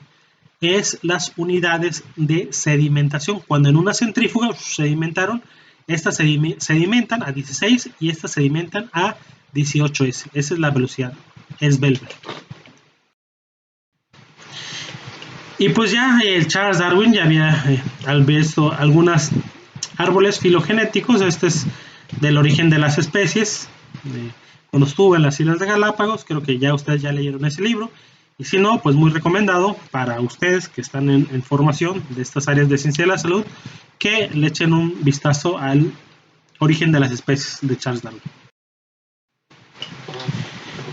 es las unidades de sedimentación. Cuando en una centrífuga sedimentaron, estas sedimentan a 16 y estas sedimentan a 18S. Esa es la velocidad Svelber. Y pues ya el Charles Darwin ya había visto algunos árboles filogenéticos. Este es del origen de las especies, cuando estuvo en las Islas de Galápagos. Creo que ya ustedes ya leyeron ese libro, y si no, pues muy recomendado para ustedes que están en formación de estas áreas de ciencia de la salud, que le echen un vistazo al origen de las especies de Charles Darwin.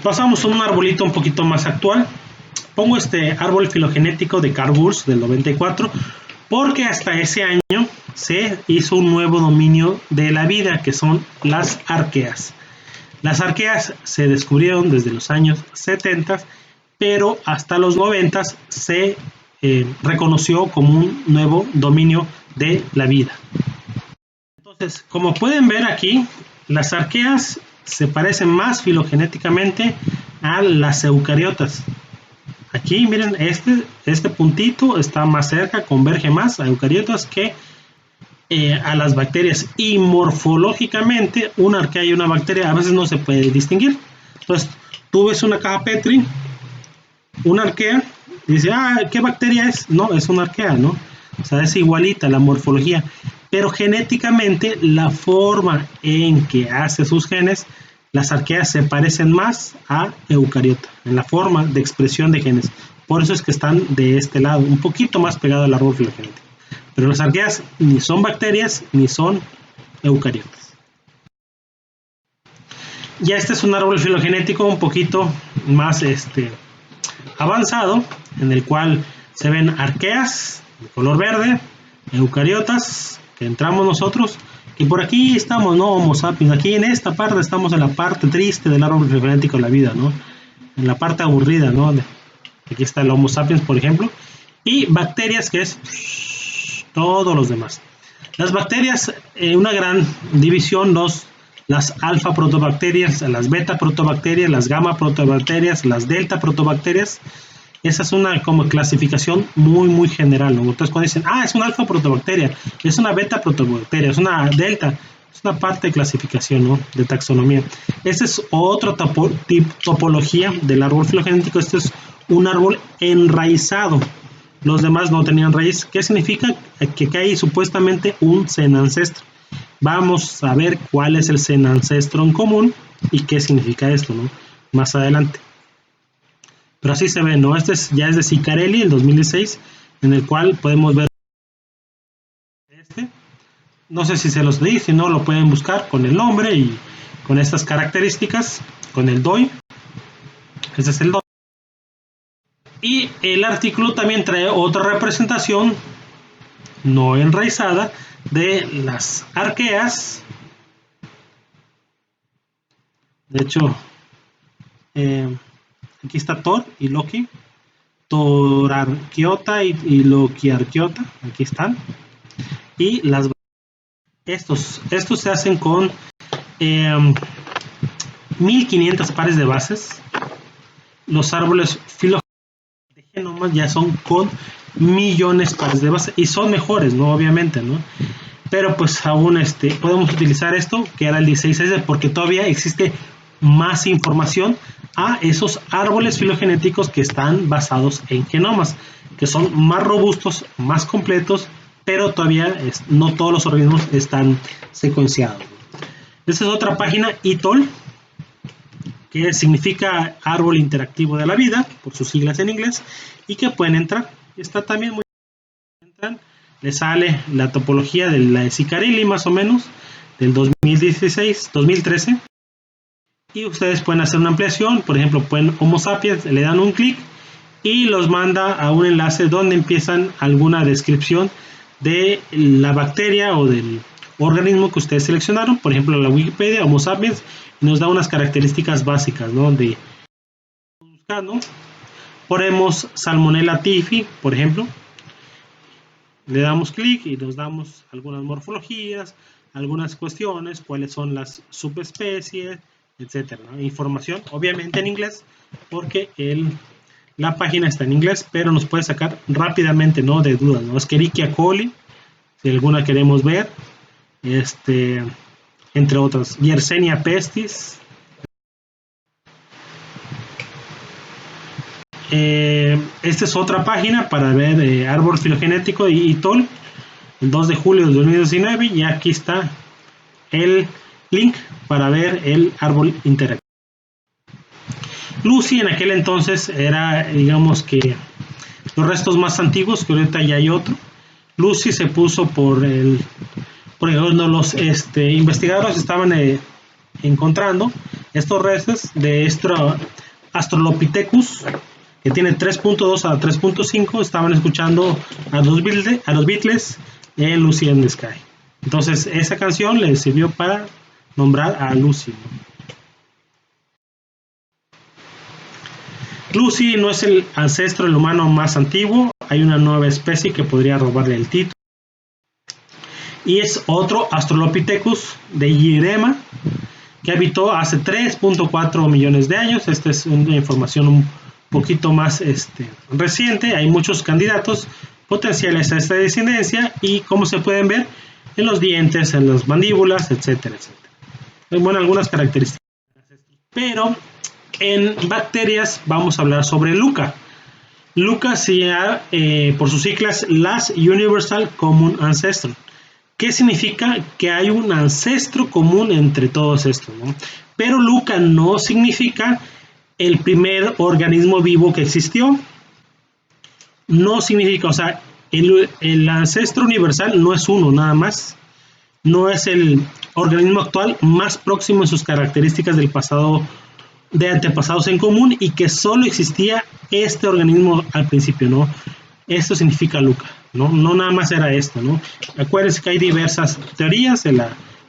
Pasamos a un arbolito un poquito más actual. Pongo este árbol filogenético de Carl Woolf del 94 porque hasta ese año se hizo un nuevo dominio de la vida, que son las arqueas. Las arqueas se descubrieron desde los años 70, pero hasta los 90 se reconoció como un nuevo dominio de la vida. Entonces, como pueden ver aquí, las arqueas se parecen más filogenéticamente a las eucariotas. Aquí miren, este puntito está más cerca, converge más a eucariotas que a las bacterias, y morfológicamente una arquea y una bacteria a veces no se puede distinguir. Entonces tú ves una caja Petri, una arquea, y dices, ¿qué bacteria es? No, es una arquea, ¿no? O sea, es igualita la morfología, pero genéticamente la forma en que hace sus genes, las arqueas se parecen más a eucariota, en la forma de expresión de genes. Por eso es que están de este lado, un poquito más pegado al árbol filogenético. Pero las arqueas ni son bacterias ni son eucariotas. Ya este es un árbol filogenético un poquito más avanzado, en el cual se ven arqueas de color verde, eucariotas, que entramos nosotros, y por aquí estamos, ¿no? Homo sapiens. Aquí en esta parte estamos en la parte triste del árbol filogenético de la vida, ¿no? En la parte aburrida, ¿no? Aquí está el Homo sapiens, por ejemplo, y bacterias, que es todos los demás. Las bacterias, una gran división, las alfa protobacterias, las beta protobacterias, las gamma protobacterias, las delta protobacterias. Esa es una como clasificación muy general, ¿no? Entonces cuando dicen, es una alfa protobacteria, es una beta protobacteria, es una delta, es una parte de clasificación, ¿no? De taxonomía. Esta es otra topología del árbol filogenético. Este es un árbol enraizado. Los demás no tenían raíz. ¿Qué significa? Que hay supuestamente un senancestro. Vamos a ver cuál es el senancestro en común y qué significa esto, ¿no? Más adelante. Pero así se ve, ¿no? Ya es de Ciccarelli, el 2016, en el cual podemos ver no sé si se los di, si no lo pueden buscar con el nombre y con estas características, con el DOI. Este es el DOI. Y el artículo también trae otra representación no enraizada de las arqueas. De hecho, aquí está Thor y Loki, Thorarqueota y Lokiarqueota, aquí están. Y estos se hacen con 1500 pares de bases. Los árboles filogenéticos de genomas ya son con millones de pares de bases y son mejores, ¿no? Obviamente, ¿no? Pero pues aún podemos utilizar esto, que era el 16S, porque todavía existe más información a esos árboles filogenéticos que están basados en genomas, que son más robustos, más completos, pero todavía no todos los organismos están secuenciados. Esta es otra página, ITOL, que significa Árbol Interactivo de la Vida, por sus siglas en inglés, y que pueden entrar. Está también muy bien. Le sale la topología de la de Ciccarelli, más o menos, del 2013. Y ustedes pueden hacer una ampliación, por ejemplo, pueden Homo sapiens, le dan un clic y los manda a un enlace donde empiezan alguna descripción de la bacteria o del organismo que ustedes seleccionaron, por ejemplo la Wikipedia, Homo sapiens, y nos da unas características básicas, ¿no? De buscando, ponemos Salmonella typhi, por ejemplo, le damos clic y nos damos algunas morfologías, algunas cuestiones, cuáles son las subespecies, etcétera, ¿no? Información, obviamente en inglés, porque la página está en inglés, pero nos puede sacar rápidamente, ¿no? De dudas, ¿no? Escherichia coli, si alguna queremos ver, entre otras, Yersinia pestis. Esta es otra página para ver árbol filogenético y ITOL, el 2 de julio de 2019, y aquí está el link para ver el árbol interactivo. Lucy en aquel entonces era, digamos que, los restos más antiguos, que ahorita ya hay otro. Lucy se puso porque cuando los investigadores estaban encontrando estos restos de Australopithecus, que tiene 3.2 a 3.5, estaban escuchando a los Beatles en Lucy in the Sky. Entonces esa canción le sirvió para nombrar a Lucy. Lucy no es el ancestro del humano más antiguo, hay una nueva especie que podría robarle el título. Y es otro Australopithecus de Jurema, que habitó hace 3.4 millones de años. Esta es una información un poquito más reciente. Hay muchos candidatos potenciales a esta descendencia y, como se pueden ver, en los dientes, en las mandíbulas, etcétera, etcétera. Bueno, algunas características. Pero en bacterias vamos a hablar sobre LUCA. LUCA, por sus siglas, Last Universal Common Ancestor. ¿Qué significa? Que hay un ancestro común entre todos estos, ¿no? Pero LUCA no significa el primer organismo vivo que existió. No significa, o sea, el ancestro universal no es uno nada más. No es el organismo actual más próximo en sus características del pasado, de antepasados en común, y que solo existía este organismo al principio, ¿no? Esto significa LUCA, ¿no? No nada más era esto, ¿no? Acuérdense que hay diversas teorías,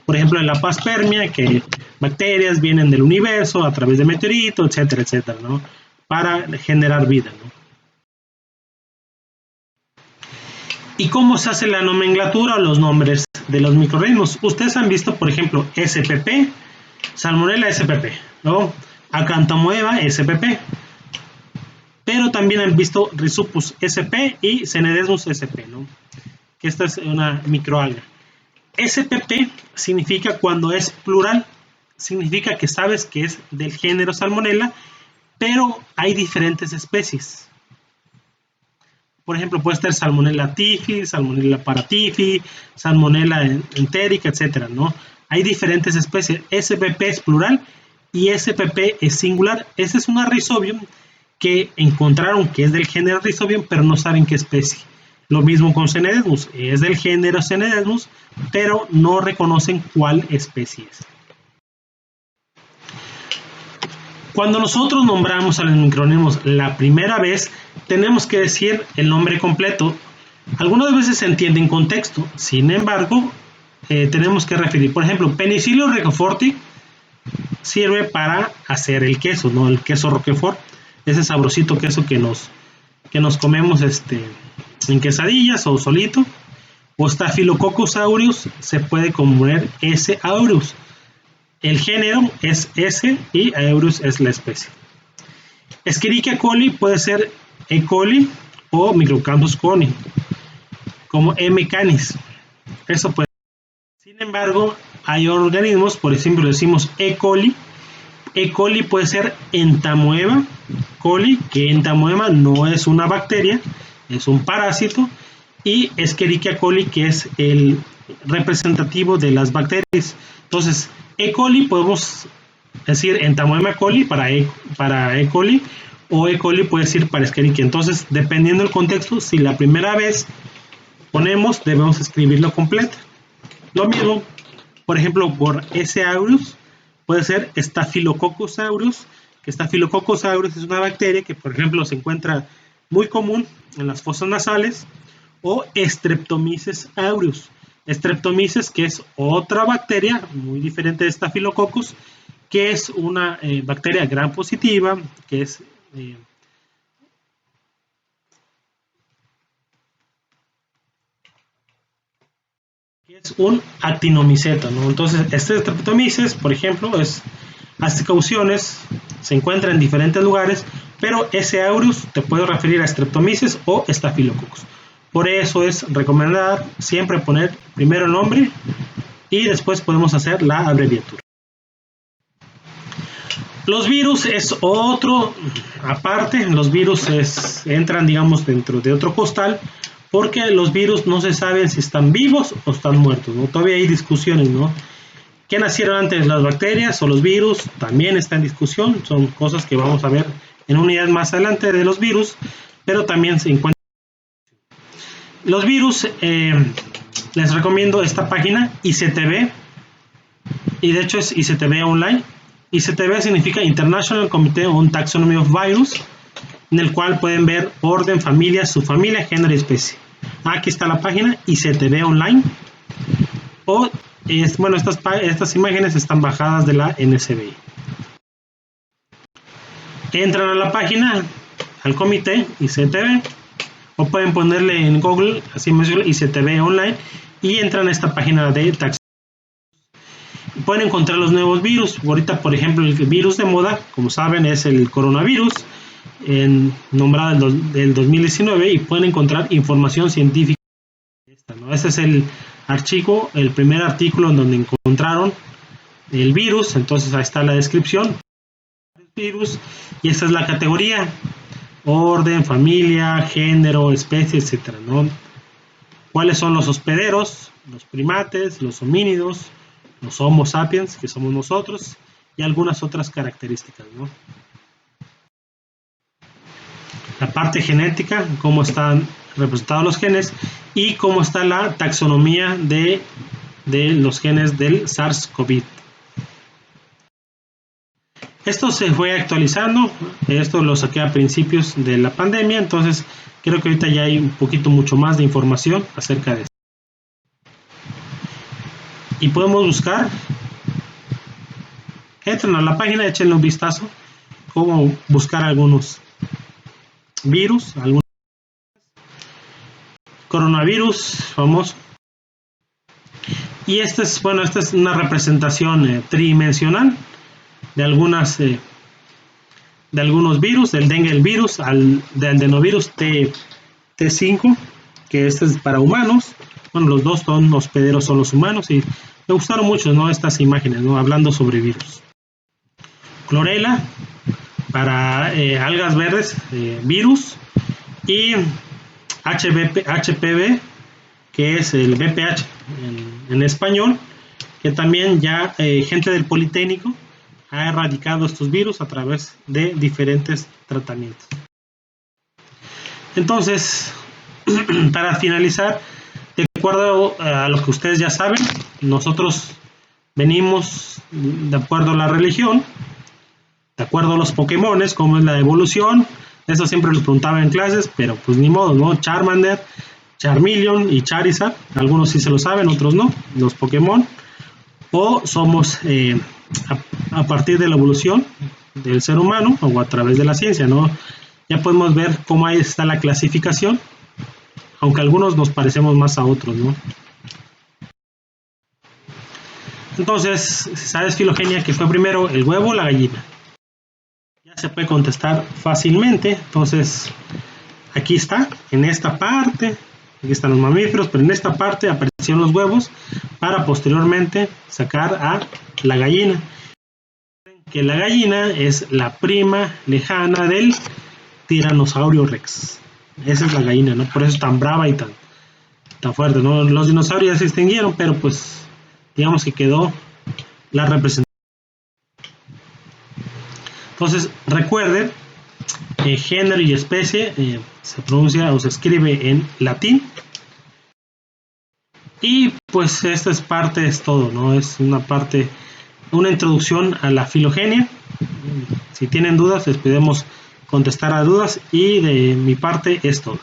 por ejemplo, en la panspermia, que bacterias vienen del universo a través de meteoritos, etcétera, etcétera, ¿no? Para generar vida, ¿no? ¿Y cómo se hace la nomenclatura o los nombres de los microorganismos? Ustedes han visto, por ejemplo, SPP, Salmonella SPP, ¿no? Acanthamoeba SPP. Pero también han visto Rhizopus sp y Cenedesmus sp, ¿no? Que esta es una microalga. SPP significa, cuando es plural, significa que sabes que es del género Salmonella, pero hay diferentes especies. Por ejemplo, puede estar Salmonella typhi, Salmonella paratyphi, Salmonella entérica, etcétera, ¿no? Hay diferentes especies. SPP es plural y SPP es singular. Esa es una Rhizobium que encontraron que es del género Rhizobium, pero no saben qué especie. Lo mismo con Cenedesmus, es del género Cenedesmus, pero no reconocen cuál especie es. Cuando nosotros nombramos a los microorganismos la primera vez, tenemos que decir el nombre completo. Algunas veces se entiende en contexto, sin embargo, tenemos que referir. Por ejemplo, Penicillium roqueforti sirve para hacer el queso, ¿no? El queso Roquefort, ese sabrosito queso que nos comemos en quesadillas o solito. O Staphylococcus aureus, se puede poner S. aureus. El género es S y aureus es la especie. Escherichia coli puede ser E. coli o Microcampus coli, como M. canis. Eso puede. Sin embargo, hay organismos, por ejemplo, decimos E. coli. E. coli puede ser Entamoeba coli, que Entamoeba no es una bacteria, es un parásito, y Escherichia coli, que es el representativo de las bacterias. Entonces, E. coli podemos decir Entamoeba coli para E. coli, o E. coli puede decir para Escherichia. Entonces, dependiendo del contexto, si la primera vez ponemos, debemos escribirlo completo. Lo mismo, por ejemplo, por S. aureus, puede ser Staphylococcus aureus, que Staphylococcus aureus es una bacteria que, por ejemplo, se encuentra muy común en las fosas nasales, o Streptomyces aureus. Streptomyces, que es otra bacteria muy diferente de Staphylococcus, que es una bacteria gram positiva, que es un actinomyceto, ¿no? Entonces, este Streptomyces, por ejemplo, es Astecauciones, se encuentra en diferentes lugares, pero S. aureus te puedo referir a Streptomyces o Staphylococcus. Por eso es recomendar siempre poner primero el nombre y después podemos hacer la abreviatura. Los virus es otro, aparte, los virus entran, digamos, dentro de otro costal, porque los virus no se saben si están vivos o están muertos, ¿no? Todavía hay discusiones, ¿no? ¿Qué nacieron antes, las bacterias o los virus? También está en discusión, son cosas que vamos a ver en unidades más adelante de los virus, pero también se encuentran. Los virus, les recomiendo esta página, ICTV, y de hecho es ICTV Online. ICTV significa International Committee on Taxonomy of Virus, en el cual pueden ver orden, familia, subfamilia, género y especie. Aquí está la página ICTV Online. O, bueno, estas imágenes están bajadas de la NCBI. Entran a la página, al comité ICTV, o pueden ponerle en Google, así mismo, ICTV Online, y entran a esta página de taxonomía. Pueden encontrar los nuevos virus. Ahorita, por ejemplo, el virus de moda, como saben, es el coronavirus, nombrado del 2019, y pueden encontrar información científica. ¿No? Ese es el primer artículo en donde encontraron el virus. Entonces ahí está la descripción del virus, y esta es la categoría: orden, familia, género, especie, etcétera, ¿no? ¿Cuáles son los hospederos? los primates, los homínidos, los Homo sapiens, que somos nosotros, y algunas otras características, ¿no? La parte genética, cómo están representados los genes y cómo está la taxonomía de los genes del SARS-CoV. Esto se fue actualizando, esto lo saqué a principios de la pandemia, entonces creo que ahorita ya hay un poquito mucho más de información acerca de esto. Y podemos buscar, entren a la página, échenle un vistazo, cómo buscar algunos virus, algún coronavirus famoso. Y esta es una representación tridimensional de algunos virus, del dengue el virus, del adenovirus T5, que este es para humanos. Bueno, los dos son hospederos, son los humanos, y me gustaron mucho, ¿no?, estas imágenes, ¿no?, hablando sobre virus. Chlorella para algas verdes, virus, y HPV, que es el VPH en español, que también ya gente del Politécnico ha erradicado estos virus a través de diferentes tratamientos. Entonces, para finalizar, de acuerdo a lo que ustedes ya saben, nosotros venimos de acuerdo a la religión, de acuerdo a los Pokémones, como es la evolución. Eso siempre lo preguntaba en clases, pero pues ni modo, ¿no? Charmander, Charmeleon y Charizard, algunos sí se lo saben, otros no, los Pokémon. O somos a partir de la evolución del ser humano o a través de la ciencia, ¿no? Ya podemos ver cómo ahí está la clasificación, aunque algunos nos parecemos más a otros, ¿no? Entonces, ¿sabes, Filogenia, que fue primero el huevo o la gallina? Ya se puede contestar fácilmente. Entonces, aquí está, en esta parte, aquí están los mamíferos, pero en esta parte aparecieron los huevos para posteriormente sacar a la gallina. Que la gallina es la prima lejana del Tiranosaurio Rex. Esa es la gallina, ¿no? Por eso es tan brava y tan fuerte, ¿no? Los dinosaurios ya se extinguieron, pero pues digamos que quedó la representación. Entonces, recuerden, género y especie se pronuncia o se escribe en latín. Y pues esta es todo, ¿no? Es una introducción a la filogenia. Si tienen dudas, les podemos contestar a dudas, y de mi parte es todo.